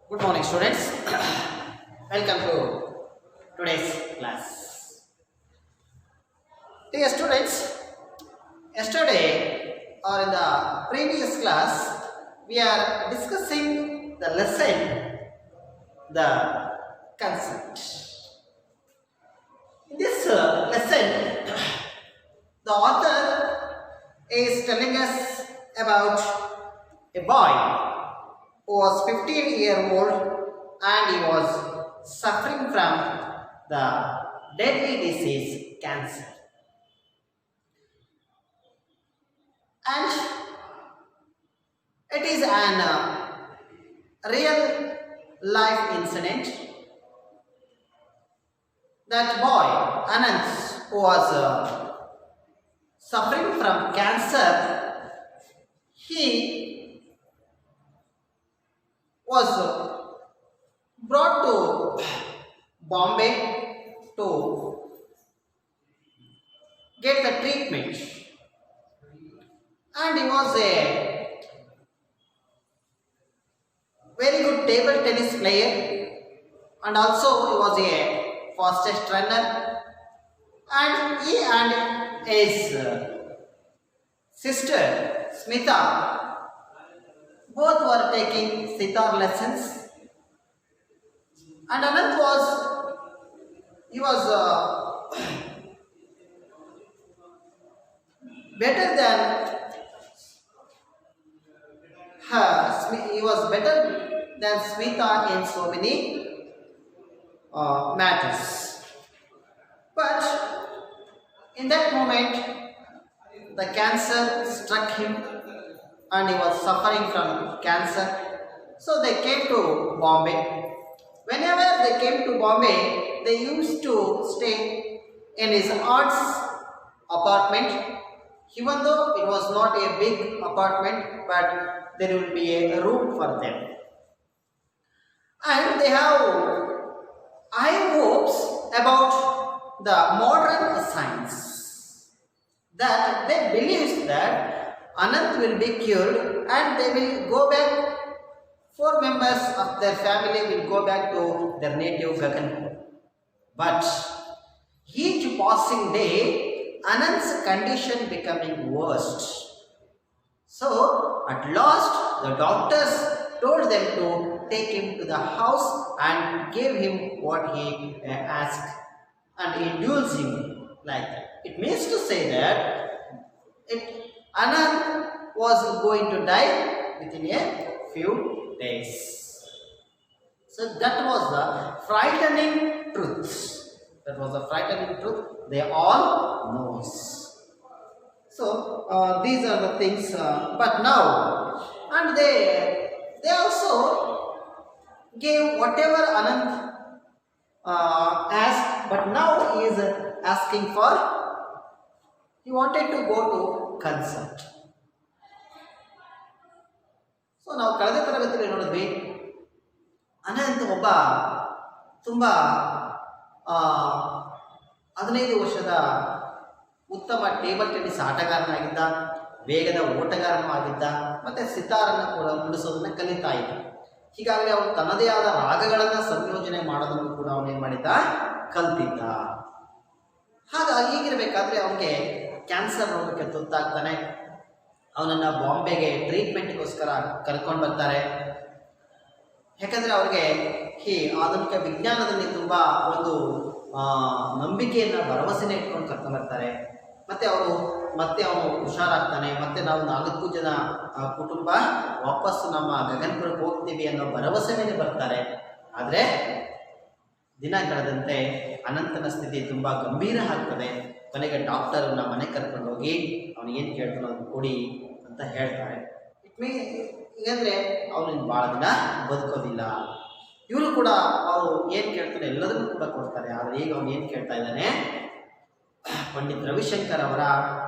Good morning, students. Welcome to today's class. Dear students, yesterday or in the previous class, we are discussing the lesson, the concept. In this lesson, the author is telling us about a boy who was 15-year-old and he was suffering from the deadly disease cancer. And it is an real life incident. That boy, Anand, who was suffering from cancer, he was brought to Bombay to get the treatment, and he was a very good table tennis player, and also he was a fastest runner, and he and his sister Smita both were taking sitar lessons, and Anand was better than her. He was better than Smita in so many matters. But in that moment, the cancer struck him, and he was suffering from cancer. So they came to Bombay. Whenever they came to Bombay, they used to stay in his aunt's apartment. Even though it was not a big apartment, but there will be a room for them. And they have high hopes about the modern science, that they believe that Anand will be cured and they will go back. 4 members of their family will go back to their native Gagan. But each passing day, Anand's condition becoming worse. So at last, the doctors told them to take him to the house and give him what he asked and induce him like that. It means to say that Anand was going to die within a few days. So that was the frightening truth. That was the frightening truth they all knows. So these are the things. But now, and they also gave whatever Anand asked. But now he is asking for. He wanted to go to concert. So ನಾವು ಕಳೆದ ತರಗತಿಯಲ್ಲಿ ನೋಡಿದ್ವಿ, ಅನಂತ್ ಒಬ್ಬ ತುಂಬ 15 ವರ್ಷದ ಉತ್ತಮ table tennis ಆಟಗಾರನಾಗಿದ್ದ, ವೇಗದ ಓಟಗಾರನೂ ಆಗಿದ್ದ, ಮತ್ತು ಸಿತಾರನ್ನು ಕೂಡ ನುಡಿಸೋದನ್ನು ಕಲಿತಾ ಇದ್ದ. ಹೀಗಾಗಲೇ ಅವನು ತನ್ನದೇ ಆದ ರಾಗಗಳನ್ನು ಸಂಯೋಜನೆ ಮಾಡೋದನ್ನು ಕೂಡ ಅವನೇನು ಮಾಡಿದ್ದ, ಕಲ್ತಿದ್ದ. ಹಾಗಾಗಿ ಹೀಗಿರಬೇಕಾದ್ರೆ ಅವನಿಗೆ ಕ್ಯಾನ್ಸರ್ ರೋಗಕ್ಕೆ ತುತ್ತಾಗ್ತಾನೆ. ಅವನನ್ನು ಬಾಂಬೆಗೆ ಟ್ರೀಟ್ಮೆಂಟ್ಗೋಸ್ಕರ ಕರ್ಕೊಂಡು ಬರ್ತಾರೆ. ಯಾಕಂದರೆ ಅವ್ರಿಗೆ ಈ ಆಧುನಿಕ ವಿಜ್ಞಾನದಲ್ಲಿ ತುಂಬ ಒಂದು ನಂಬಿಕೆಯನ್ನು, ಭರವಸೆನ ಇಟ್ಕೊಂಡು ಕರ್ಕೊಂಡ್ಬರ್ತಾರೆ. ಮತ್ತು ಅವನು ಹುಷಾರಾಗ್ತಾನೆ. ಮತ್ತು ನಾವು 4 ಜನ ಕುಟುಂಬ ವಾಪಸ್ಸು ನಮ್ಮ ಗಗನಪುರಕ್ಕೆ ಹೋಗ್ತೀವಿ ಅನ್ನೋ ಭರವಸೆ ಮೇಲೆ ಬರ್ತಾರೆ. ಆದರೆ ದಿನ ಕಳೆದಂತೆ ಅನಂತನ ಸ್ಥಿತಿ ತುಂಬ ಗಂಭೀರ ಆಗ್ತದೆ. ಕೊನೆಗೆ ಡಾಕ್ಟರನ್ನ ಮನೆ ಕರ್ಕೊಂಡು ಹೋಗಿ ಅವನಿಗೇನು ಕೇಳ್ತಾನೋ ಅದನ್ನು ಕೊಡಿ ಅಂತ ಹೇಳ್ತಾರೆ. ಈಗಂದರೆ ಅವನಿಗೆ ಭಾಳ ದಿನ ಬದುಕೋದಿಲ್ಲ. ಇವರು ಕೂಡ ಅವರು ಏನು ಕೇಳ್ತಾರೆ ಎಲ್ಲದನ್ನೂ ಕೂಡ ಕೊಡ್ತಾರೆ. ಆದರೆ ಈಗ ಅವನು ಏನು ಕೇಳ್ತಾ ಇದ್ದಾನೆ, ಪಂಡಿತ್ ರವಿಶಂಕರ್ ಅವರ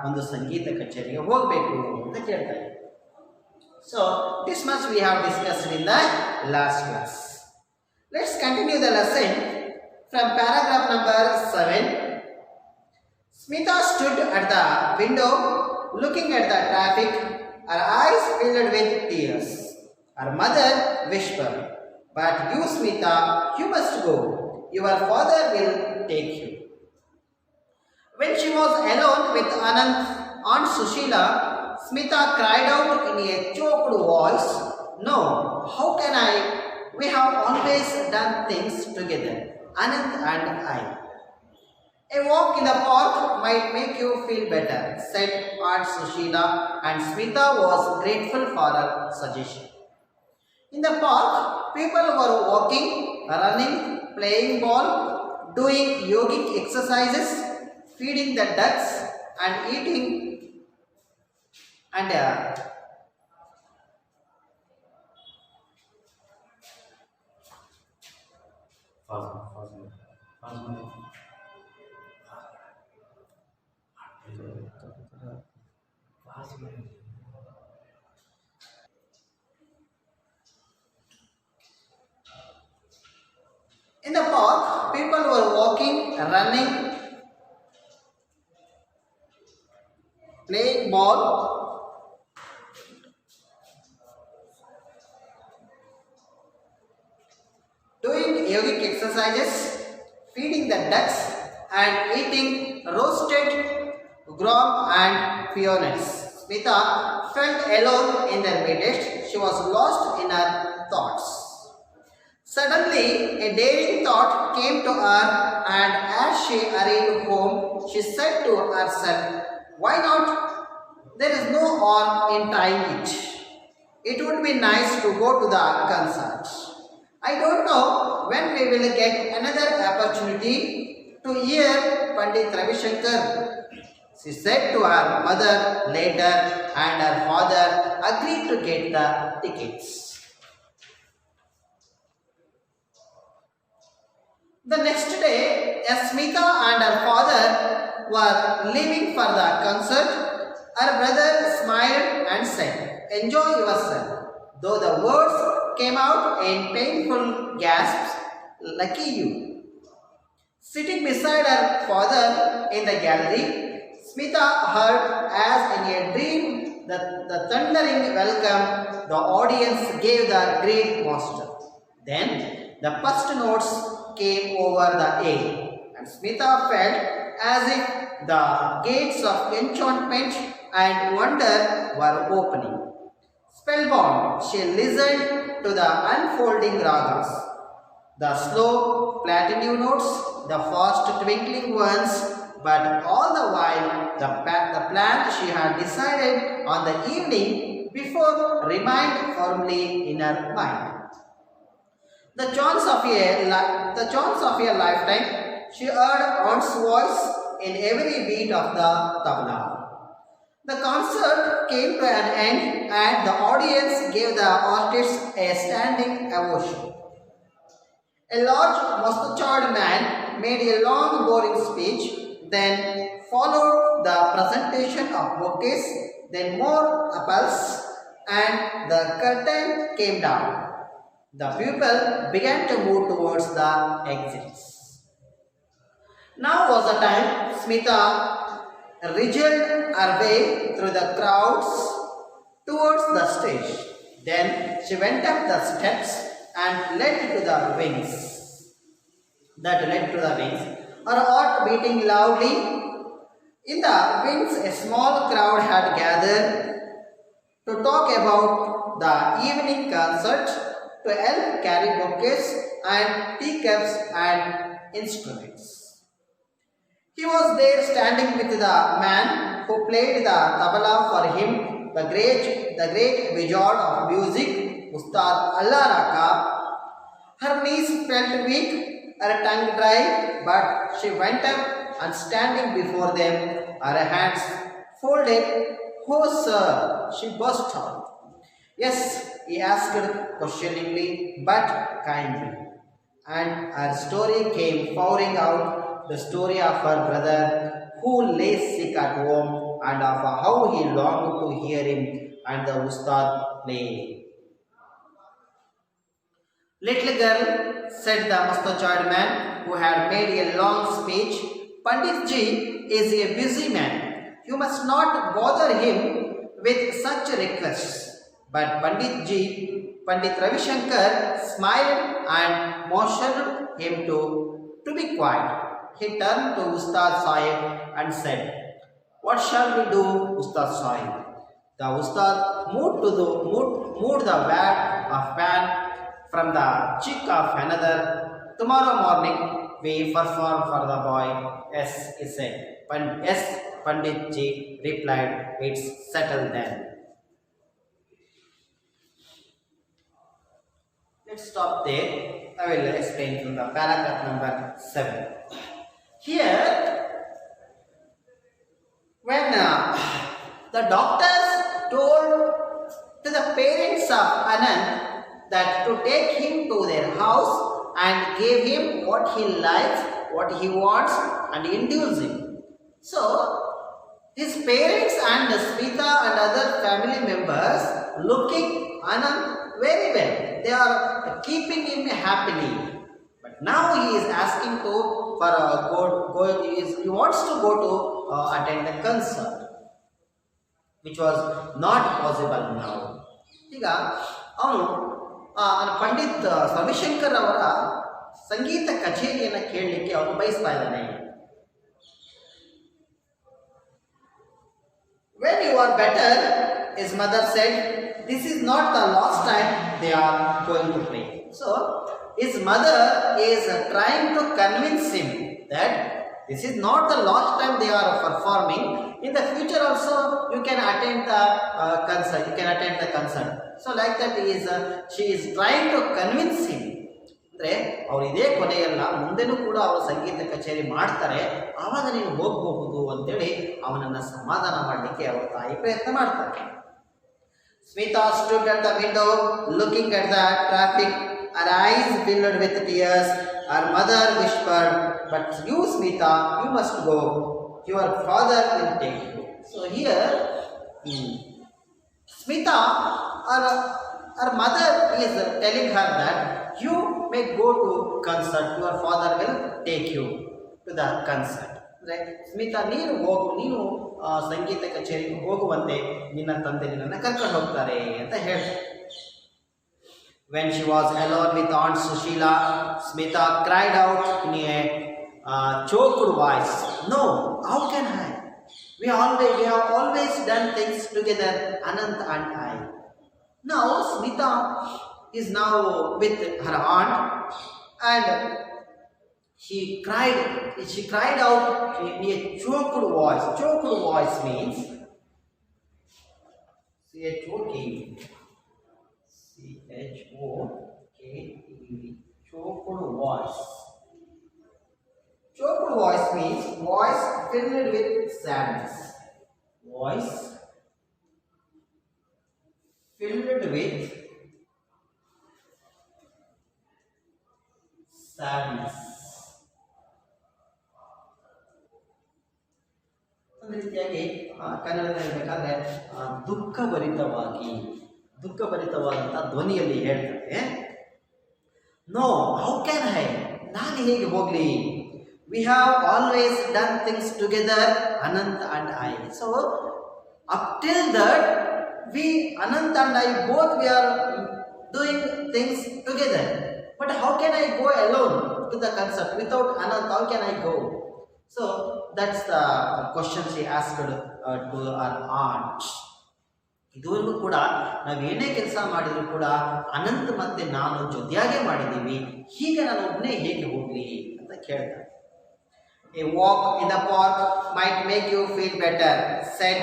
ಒಂದು ಸಂಗೀತ ಕಚೇರಿಗೆ ಹೋಗಬೇಕು ಅಂತ ಕೇಳ್ತಾ ಇದ್ದಾರೆ. So this much we have discussed in the last class. Let's continue the lesson from paragraph number 7. Smita stood at the window looking at the traffic, her eyes filled with tears. Her mother whispered, But you, Smita, you must go. Your father will take you. When she was alone with Aunt Sushila, Smita cried out in a choked voice, "No, how can I? We have always done things together, Anand and I." "A walk in the park might make you feel better," said Aunt Sushila, and Smita was grateful for her suggestion. In the park, people were walking, running, playing ball, doing yogic exercises, feeding the ducks, and eating and in the park, people were walking, running, playing ball, doing yogic exercises, feeding the ducks, and eating roasted gram and peanuts. Smita felt alone in their midst. She was lost in her thoughts. Suddenly, a daring thought came to her, and as she hurried home, she said to herself, "Why not? There is no harm in trying it. It would be nice to go to the concert. I don't know when we will get another opportunity to hear Pandit Ravi Shankar." She said to her mother later, and her father agreed to get the tickets. The next day, as Smita and her father were leaving for the concert, her brother smiled and said, "Enjoy yourself." Though the words came out in painful gasps, "Lucky you." Sitting beside her father in the gallery, Smita heard as in a dream the thundering welcome the audience gave the great master. Then the first notes came over the air, and Smita felt as if the gates of enchantment and wonder were opening. Spellbound, she listened to the unfolding ragas, the slow platinum notes, the fast twinkling ones, but all the while the plan she had decided on the evening before remained firmly in her mind. The chance of a lifetime, she heard Aunt's voice in every beat of the tabla. The concert came to an end, and the audience gave the artists a standing ovation. A large mustachioed man made a long boring speech, then followed the presentation of bouquets, then more apples, and the curtain came down. The people began to move towards the exits. Now was the time Smita wriggled her way through the crowds towards the stage. Then she went up the steps and led to the wings. Her heart beating loudly. In the wings, a small crowd had gathered to talk about the evening concert, to help carry bouquets and teacups and instruments. He was there standing with the man who played the tabla for him, the great wizard of music, Ustad Allah Raka. Her knees felt weak, her tongue dry, but she went up and standing before them, her hands folded. "Oh sir," she burst out. "Yes," he asked questioningly but kindly, and her story came pouring out, the story of her brother who lay sick at home and of how he longed to hear him and the Ustad play. "Little girl," said the mustachioed man who had made a long speech, "Pandit ji is a busy man. You must not bother him with such requests." But Pandit Pandit Ravi Shankar smiled and motioned him to be quiet. He turned to Ustad Sahib and said, "What shall we do, Ustad Sahib?" The Ustad moved the wad of pan from the cheek of another. "Tomorrow morning we perform for the boy," yes, he said. Yes, Pandit ji replied, "It's settled then." Let's stop there. I will explain from the paragraph number 7. Here, when the doctors told to the parents of Anand that to take him to their house and gave him what he likes, what he wants, and induce him. So, his parents and Smita and other family members looking Anand very well. They are keeping him happily. But now he is asking he wants to go to attend the concert, which was not possible now. ಈಗ ಅವನು ಪಂಡಿತ್ ರವಿಶಂಕರ್ ಅವರ ಸಂಗೀತ ಕಚೇರಿಯನ್ನು ಕೇಳಲಿಕ್ಕೆ ಅವನು ಬಯಸ್ತಾ ಇದ್ದಾನೆ. When you are better, his mother said, this is not the last time they are going to play. So, his mother is trying to convince him that this is not the last time they are performing. In the future also, you can attend the concert. You can attend the concert. So, like that, she is trying to convince him. ಅಂದರೆ ಅವ್ರು ಇದೇ ಕೊನೆಯಲ್ಲ, ಮುಂದೆನೂ ಕೂಡ ಅವರು ಸಂಗೀತ ಕಚೇರಿ ಮಾಡ್ತಾರೆ, ಆವಾಗ ನೀನು ಹೋಗಬಹುದು ಅಂತೇಳಿ ಅವನನ್ನು ಸಮಾಧಾನ ಮಾಡಲಿಕ್ಕೆ ಅವರ ತಾಯಿ ಪ್ರಯತ್ನ ಮಾಡ್ತಾರೆ. Smita stood at the window looking at the traffic, her eyes filled with tears. Her mother whispered, "But you, Smita, you must go. Your father will take you." So here, Smita, her mother is telling her that you may go to concert. Your father will take you to the concert. Smita, ನೀನು ಹೋಗು, ನೀನು ಸಂಗೀತ ಕಚೇರಿಗೆ ಹೋಗುವಂತೆ ನಿನ್ನ ತಂದೆ ನಿನ್ನನ್ನು ಕರ್ಕೊಂಡು ಹೋಗ್ತಾರೆ ಅಂತ ಹೇಳ್ತಾರೆ. When she was alone with Aunt Sushila, Smita cried out in a choked voice, "No, how can I? We have always done things together, Anant and I." Now Smita is now with her aunt, and she cried out in a choked voice. Choked voice means choking. C-H-O-K-E-D. Choked voice. Choked voice means voice filled with sadness. Voice filled with sadness. ಒಂದು ರೀತಿಯಾಗಿ ಕನ್ನಡದಲ್ಲಿ ಹೇಳಬೇಕಾದ್ರೆ ದುಃಖಭರಿತವಾದಂಥ ಧ್ವನಿಯಲ್ಲಿ ಹೇಳ್ತಾರೆ, "no, how can I? ನಾನು ಹೇಗೆ ಹೋಗಲಿ? We have always done things together, Anant and I." So up till that Anant and I both we are doing things together. But how can I go alone to the concert without Anant? How can I go? So that's the question she asked to her aunt. ಇದುವರೆಗೂ ಕೂಡ ನಾವು ಏನೇ ಕೆಲಸ ಮಾಡಿದ್ರು ಕೂಡ ಅನಂತ್ ಮತ್ತೆ ನಾನು ಜೊತೆಯಾಗೆ ಮಾಡಿದ್ದೀವಿ, ಹೀಗೆ ನಾನು ಒಬ್ಬನೇ ಹೇಗೆ ಹೋಗಲಿ ಅಂತ ಕೇಳ್ತಾರೆ. A walk in the park might make you feel better, said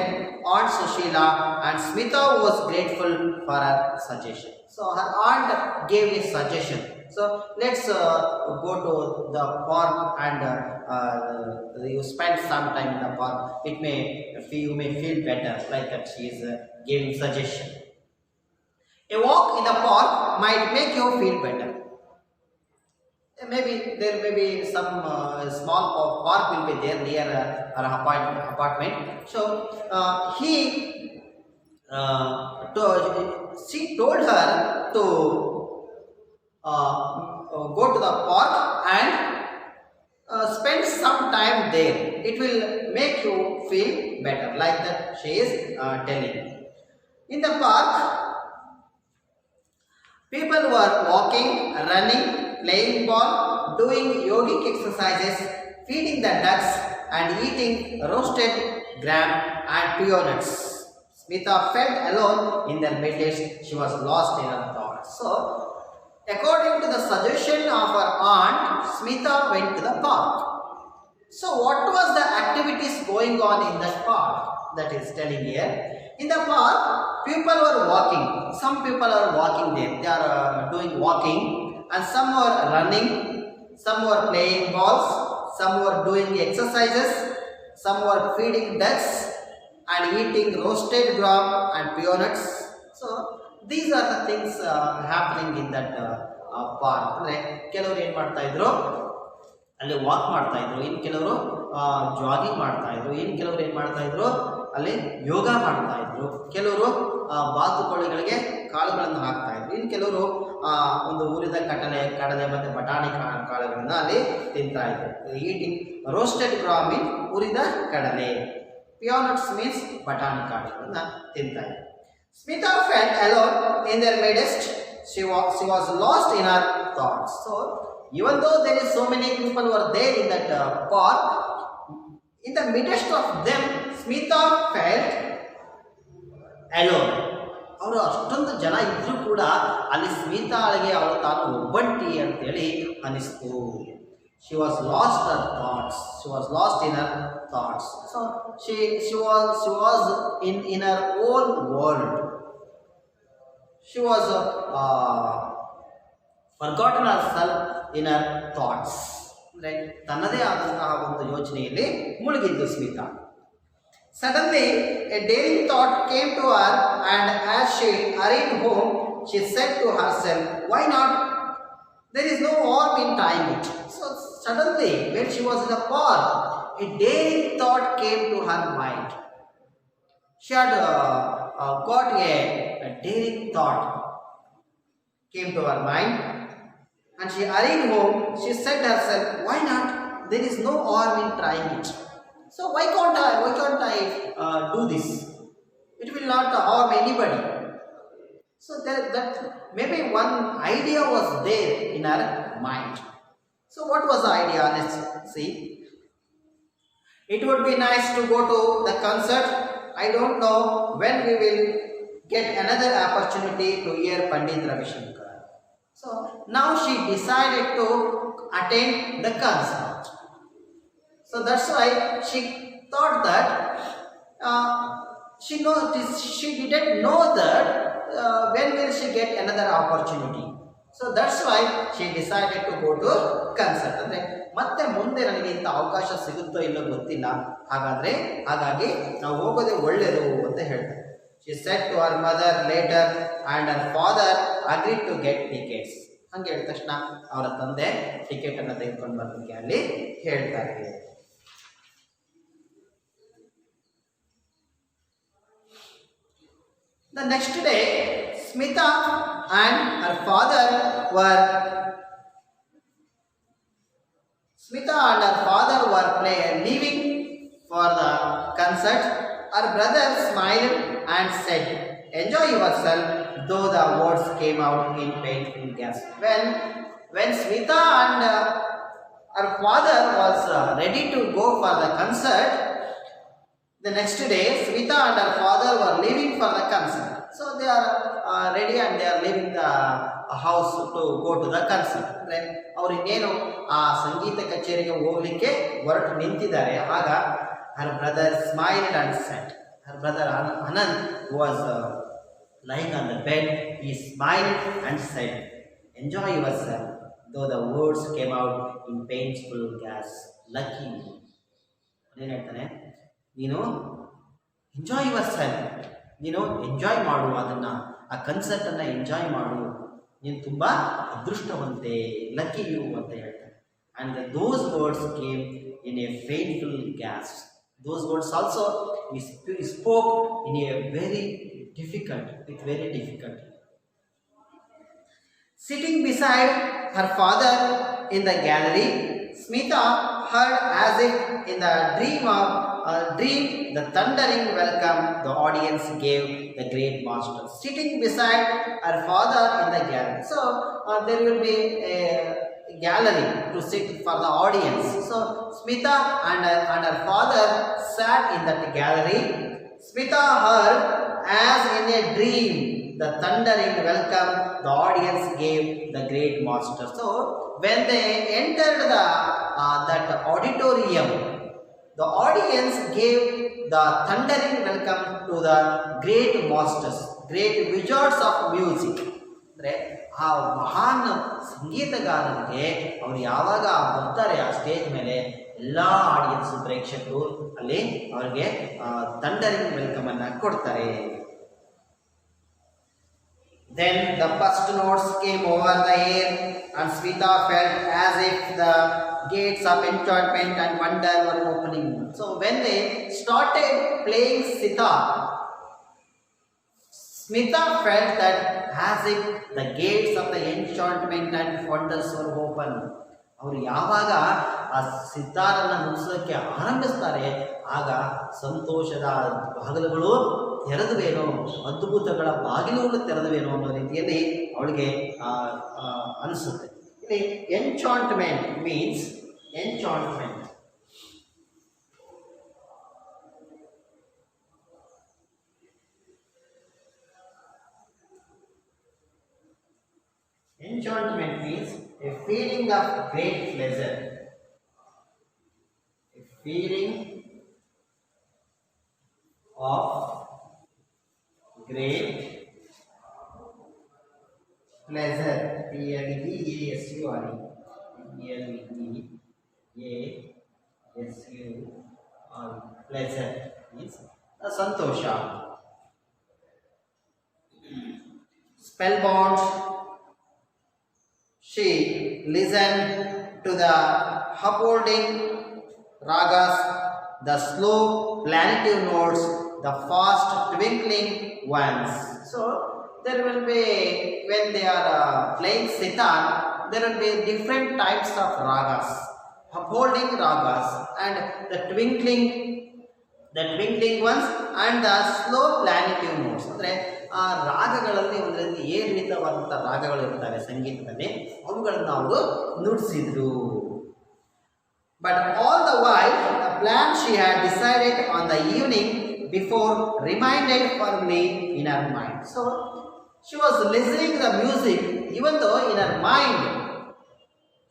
Aunt Sushila, and Smita was grateful for her suggestion. So her aunt gave a suggestion. So let's go to the park and you spend some time in the park. You may feel better. Like that, she is giving suggestion. A walk in the park might make you feel better. Maybe there may be some small park will be there near her apartment. So she told her to go to the park and spend some time there. It will make you feel better. Like that, she is telling. In the park, People were walking, running, playing ball, doing yogic exercises, feeding the ducks, and eating roasted gram and peanuts. Smita felt alone in their midst. She was lost in her thoughts. So, according to the suggestion of her aunt, Smita went to the park. So, what was the activities going on in that park? That is telling here. In the park, people were walking. Some people are walking there. They are doing walking, and some were running. Some were playing balls. Some were doing exercises. Some were feeding ducks and eating roasted gram and peanuts. So these are the things happening in that park. ಅಂದರೆ ಕೆಲವರು ಏನು ಮಾಡ್ತಾ ಇದ್ರು, ಅಲ್ಲಿ walk ಮಾಡ್ತಾ ಇದ್ರು, ಇನ್ನು ಕೆಲವರು ಜಾಗಿಂಗ್ ಮಾಡ್ತಾ ಇದ್ರು, ಇನ್ನು ಕೆಲವರು ಏನು ಮಾಡ್ತಾ ಇದ್ರು, ಅಲ್ಲಿ ಯೋಗ ಮಾಡ್ತಾ ಇದ್ರು, ಕೆಲವರು ಬಾತುಕೋಳಿಗಳಿಗೆ ಕಾಳುಗಳನ್ನು ಹಾಕ್ತಾ ಇದ್ರು, ಇನ್ನು ಕೆಲವರು ಒಂದು ಹುರಿದ ಕಡಲೆ ಮತ್ತು ಬಟಾಣಿ ಕಾಳುಗಳನ್ನು ಅಲ್ಲಿ ತಿಂತಾ ಇದ್ರು. ಈಟಿಂಗ್ ರೋಸ್ಟೆಡ್ ಗ್ರಾಮ್ ಮೀನ್ ಹುರಿದ ಕಡಲೆ, peanuts means ಬಟಾಣಿ ಕಾಳುಗಳನ್ನು ತಿಂತಾ ಇದ್ರು. Smita felt alone in their midst. She was lost in her thoughts. So even though there is so many people were there in that park, in the midst of them, Smita felt alone. ಅವರು ಅಷ್ಟೊಂದು ಜನ ಇದ್ರೂ ಕೂಡ ಅಲ್ಲಿ ಸ್ಮಿತಾಳಿಗೆ ಅವಳು ತಾನು ಒಬ್ಬಂಟಿ ಅಂತೇಳಿ ಅನಿಸ್ತು. She was lost her thoughts. She was lost in her thoughts. So she was in her own world. She was forgotten herself in her thoughts. Right? ತನ್ನದೇ ಆದಂತಹ ಒಂದು ಯೋಚನೆಯಲ್ಲಿ ಮುಳುಗಿದ್ದು Smita. Suddenly, a daring thought came to her, and as she hurried home, she said to herself, "Why not? There is no harm in trying it." So suddenly, when she was in the park, a daring thought came to her mind. She had got a daring thought came to her mind, and she hurried home. She said to herself, "Why not? There is no harm in trying it. So why can't I do this? It will not harm anybody." So that maybe one idea was there in her mind. So what was the idea? Let's see. It would be nice to go to the concert. I don't know when we will get another opportunity to hear Pandit Ravi Shankar. So now she decided to attend the concert. So that's why she thought that she didn't know that when will she get another opportunity. So that's why she decided to go to concert. ಅಂದರೆ ಮತ್ತೆ ಮುಂದೆ ನನಗೆ ಇಂಥ ಅವಕಾಶ ಸಿಗುತ್ತೋ ಇಲ್ಲೋ ಗೊತ್ತಿಲ್ಲ, ಹಾಗಾಗಿ ನಾವು ಹೋಗೋದೇ ಒಳ್ಳೆಯದು ಅಂತ ಹೇಳ್ತಾರೆ. She said to her mother later, and her father agreed to get tickets. ಹಂಗೆ ಹೇಳಿದ ತಕ್ಷಣ ಅವರ ತಂದೆ ಟಿಕೆಟ್ ಅನ್ನು ತೆಗೆದುಕೊಂಡು ಬರೋದಕ್ಕೆ ಅಲ್ಲಿ ಹೇಳ್ತಾರೆ. The next day, Smita and her father were leaving for the concert. Her brother smiled and said, "Enjoy yourself," though the words came out in painful gasps. When Smita and her father was ready to go for the concert, the next day, Smita and her father were leaving for the concert. So they are ready and they are leaving the house to go to the concert. ಅಂದರೆ ಅವರು ಇನ್ನೇನು ಆ ಸಂಗೀತ ಕಚೇರಿಗೆ ಹೋಗಲಿಕ್ಕೆ ಹೊರಟು ನಿಂತಿದ್ದಾರೆ. ಆಗ her brother smiled and said, her brother Anand was lying on the bed. He smiled and said, "Enjoy yourself," though the words came out in painful gasps. Lucky you. ಏನು ಹೇಳ್ತಾನೆ, ನೀನು ಎಂಜಾಯ್ ಯುವರ್ ಸೆಲ್ಫ್, ನೀನು enjoy ಮಾಡು, ಅದನ್ನು ಆ ಕನ್ಸರ್ಟನ್ನು enjoy ಮಾಡು, ನೀನು ತುಂಬ ಅದೃಷ್ಟವಂತೆ, ಲಕ್ಕಿ ಯು ಅಂತ ಹೇಳ್ತಾರೆ. And those words came in a painful gas. Those words also he spoke in a very difficult. Sitting beside her father in the gallery, Smita heard as if in the dream of dream the thundering welcome the audience gave the great master. Sitting beside her father in the gallery. So there will be a gallery to sit for the audience. So Smita and her father sat in that gallery. Smita heard as in a dream the thundering welcome the audience gave the great master. So when they entered that auditorium, the audience gave the thundering welcome to the great masters, great wizards of music. ಅಂದರೆ ಆ ಮಹಾನ್ ಸಂಗೀತಗಾರರಿಗೆ ಅವರು ಯಾವಾಗ ಬರ್ತಾರೆ ಆ stage ಮೇಲೆ ಎಲ್ಲ audience ಪ್ರೇಕ್ಷಕರು ಅಲ್ಲಿ ಅವರಿಗೆ ಥಂಡರಿಂಗ್ ವೆಲ್ಕಮ್ ಅನ್ನು ಕೊಡ್ತಾರೆ. Then the first notes came over the air and Smita felt as if the gates of enchantment and wonder were opening. So when they started playing sitar, Smita felt that as if the gates of the enchantment and wonders were open. ಅವರು ಯಾವಾಗ ಆ ಸಿತಾರನ್ನು ನುಡಿಸೋಕ್ಕೆ ಆರಂಭಿಸ್ತಾರೆ ಆಗ ಸಂತೋಷದ ಬಾಗಿಲುಗಳು ತೆರೆದುವೇನೋ, ಅದ್ಭುತಗಳ ಬಾಗಿಲುಗಳು ತೆರೆದುವೇನೋ ಅನ್ನೋ ರೀತಿಯಲ್ಲಿ ಅವಳಿಗೆ ಅನಿಸುತ್ತೆ. ಇಲ್ಲಿ ಎನ್ಚಾಂಟ್ಮೆಂಟ್ means ಎನ್ಚಾಂಟ್ಮೆಂಟ್. Enchantment means a feeling of great pleasure. A feeling of great pleasure. P-L-E-A-S-U-R-E. P-L-E-A-S-U-R-E. Pleasure means a santosha. Spellbound, she listened to the upholding ragas, the slow plaintive notes, the fast twinkling ones. So there will be, when they are playing sitar, there will be different types of ragas, upholding ragas, and the twinkling ones, and the slow plaintive notes. ಅಂದರೆ ಆ ರಾಗಗಳಲ್ಲಿ ಒಂದು ರೀತಿ ಏರಿಳಿತವಾದಂಥ ರಾಗಗಳು ಇರ್ತವೆ ಸಂಗೀತದಲ್ಲಿ, ಅವುಗಳನ್ನು ಅವರು ನುಡಿಸಿದ್ರು. But all the while, the plan she had decided on the evening before remained firmly in her mind. So she was listening to the music, even though in her mind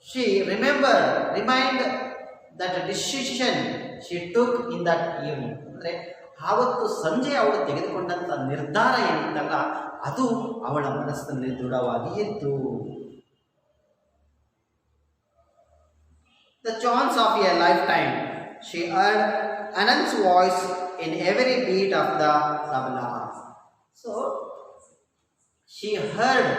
she remained that decision she took in that evening. ಅಂದರೆ ಆವತ್ತು ಸಂಜೆ ಅವಳು ತೆಗೆದುಕೊಂಡಂಥ ನಿರ್ಧಾರ ಏನಿತ್ತಲ್ಲ ಅದು ಅವಳ ಮನಸ್ಸಿನಲ್ಲಿ ದೃಢವಾಗಿ ಇತ್ತು. The chance of a lifetime. She heard Anand's voice in every beat of the tabla. So she heard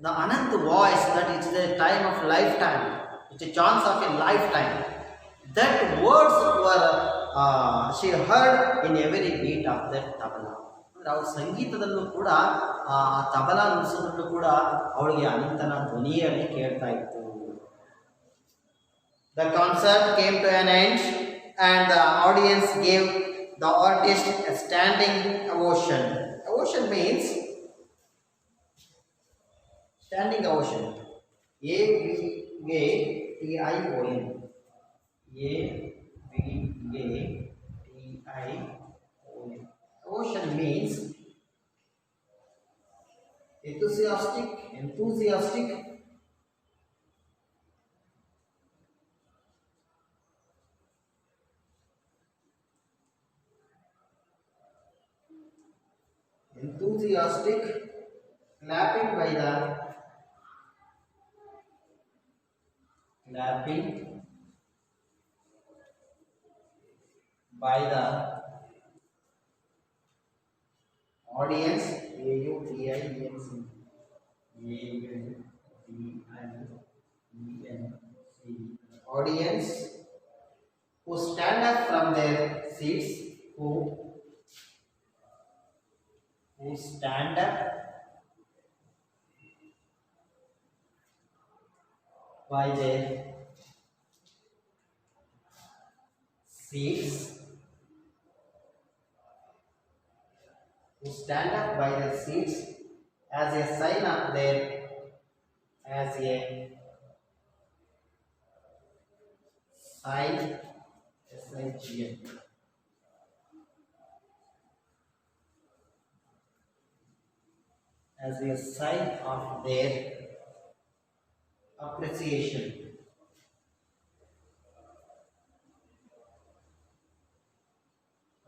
the Anand voice that it's the time of lifetime. It's a chance of a lifetime. That words were she heard in every beat of that tabla. ಅವಳ ಸಂಗೀತದಲ್ಲೂ ಕೂಡ ಆ ತಬಲಾ ನುಡಿಸೋದ್ರಲ್ಲೂ ಕೂಡ ಅವಳಿಗೆ ಅನಂತನ ಧ್ವನಿಯಲ್ಲಿ ಕೇಳ್ತಾ ಇತ್ತು. The concert came to an end and the audience gave the artist a standing ovation. Ovation means standing ovation. A-V-A-T-I-O-N. A-V-A-T-I-O-N. Ovation means enthusiastic. Enthusiastic clapping by the audience. A-U-T-I-E-N-C. A-U-T-I-E-N-C. Audience who stand up from their seats, who stand up by their seats who stand up by their seats as a sign of their as a sign SIGN as a sign of their appreciation.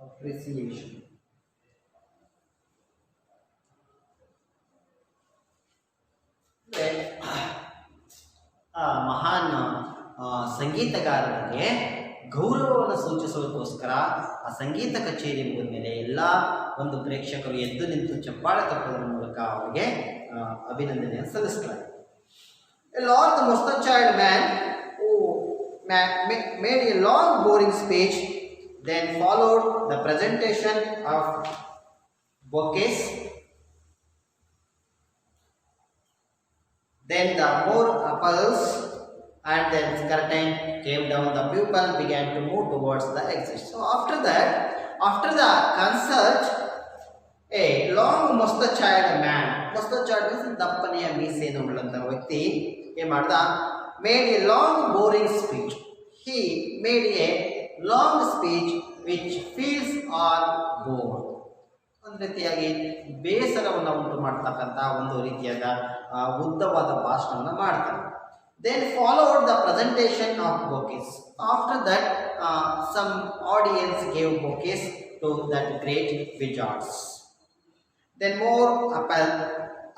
Appreciation. ಮಹಾನ್ ಸಂಗೀತಗಾರನಿಗೆ ಗೌರವವನ್ನು ಸೂಚಿಸೋದಕ್ಕೋಸ್ಕರ ಆ ಸಂಗೀತ ಕಚೇರಿ ಮುಗಿದ ಮೇಲೆ ಎಲ್ಲ ಒಂದು ಪ್ರೇಕ್ಷಕರು ಎದ್ದು ನಿಂತು ಚಪ್ಪಾಳೆ ತಟ್ಟುವುದರ ಮೂಲಕ ಅವರಿಗೆ ಅಭಿನಂದನೆಯನ್ನು ಸಲ್ಲಿಸ್ತಾರೆ. A large mustachioed man who made a long boring speech, then followed the presentation of bouquets. Then the more applause and then curtain came down. The people began to move towards the exit. So after that, after the concert, a long mustachioed man, mustachioed means dappaniya meesenu ullanta vyakti ಏನು ಮಾಡ್ದ, made a long boring speech. He made a long speech which feels all bored. ಒಂದು ರೀತಿಯಾಗಿ ಬೇಸರವನ್ನು ಉಂಟು ಮಾಡ್ತಕ್ಕಂಥ ಒಂದು ರೀತಿಯಾದ ಉದ್ದವಾದ ಭಾಷಣವನ್ನು ಮಾಡ್ತಾರೆ. Then followed the presentation of bouquets. After that, some audience gave bouquets to that great wizards. Then more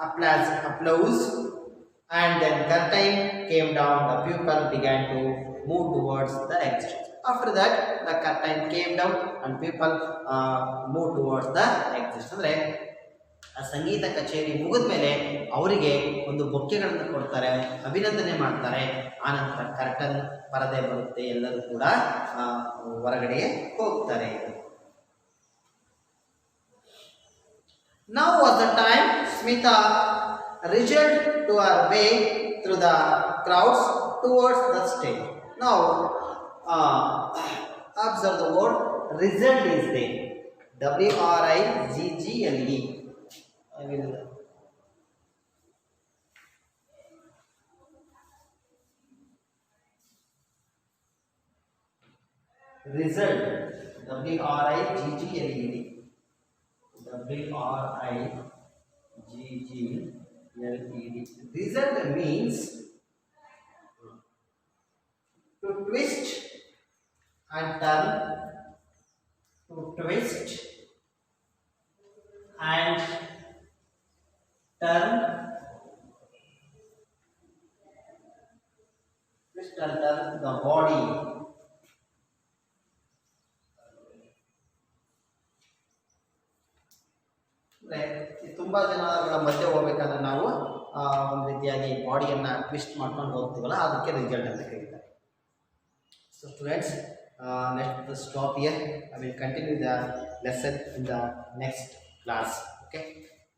applause, and then curtain came down. The people began to move towards the exit. After that, the curtain came down and people moved towards the exit. ಅಂದರೆ ಆ ಸಂಗೀತ ಕಚೇರಿ ಮುಗಿದ ಮೇಲೆ ಅವರಿಗೆ ಒಂದು ಬೊಕ್ಕೆಗಳನ್ನು ಕೊಡ್ತಾರೆ, ಅಭಿನಂದನೆ ಮಾಡ್ತಾರೆ. ಆನಂತರ ಕರ್ಟನ್ ಪರದೆ ಬರುತ್ತೆ, ಎಲ್ಲರೂ ಕೂಡ ಹೊರಗಡೆ ಹೋಗ್ತಾರೆ. Now was the time Smita wriggled to her way through the crowds towards the stage. Now observe the word wriggled is there. WRIGGLE. I will result. WRIGGLE. WRIGGLED. Result means to twist and turn, to twist and turn, twist and turn the body. ತುಂಬ ಜನಗಳ ಮಧ್ಯೆ ಹೋಗ್ಬೇಕಾದ್ರೆ ನಾವು ಒಂದು ರೀತಿಯಾಗಿ ಬಾಡಿಯನ್ನು twist ಮಾಡ್ಕೊಂಡು ಹೋಗ್ತೀವಲ್ಲ, ಅದಕ್ಕೆ result ಅಂತ ಕರೀತಾರೆ. So students, let's stop here. I will continue the lesson in the next class. Okay,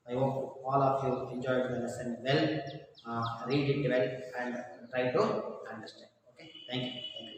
I hope all of you enjoyed the lesson well, read it well and try to understand. Okay, thank you.